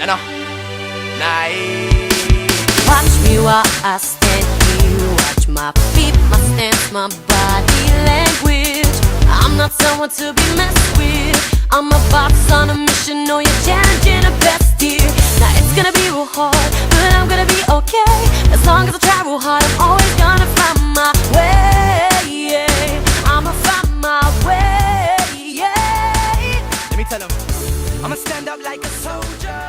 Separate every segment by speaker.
Speaker 1: You know, nice.
Speaker 2: Watch me while I stand here. Watch my feet, my stance, my body language. I'm not someone to be messed with. I'm a boss on a mission. Know you're challenging the best here. Now it's gonna be real hard, but I'm gonna be okay. As long as I try real hard, I'm always gonna find my way. I'ma find my way.
Speaker 1: Let me tell them, I'ma stand up like a soldier.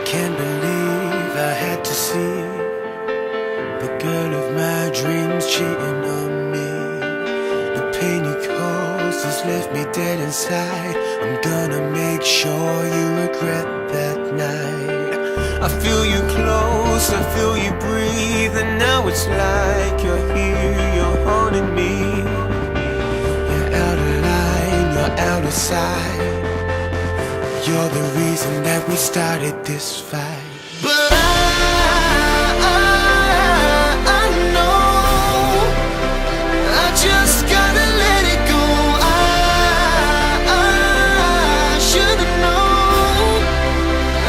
Speaker 3: Can't believe I had to see the girl of my dreams cheating on me. The pain you caused has left me dead inside. I'm gonna make sure you regret that night. I feel you close, I feel you breathe, and now it's like you're here, you're haunting me. You're out of line, you're out of sight. You're the reason that we started this fight. But I know I just gotta let it go. I should've known.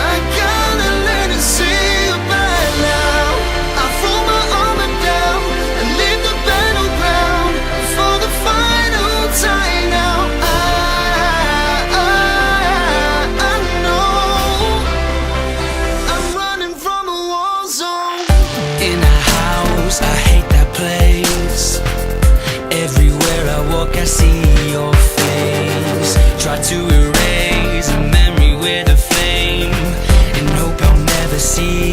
Speaker 3: I gotta let it say goodbye now. I throw my armor down and leave the battleground for the final time now. I see your face. Try
Speaker 4: see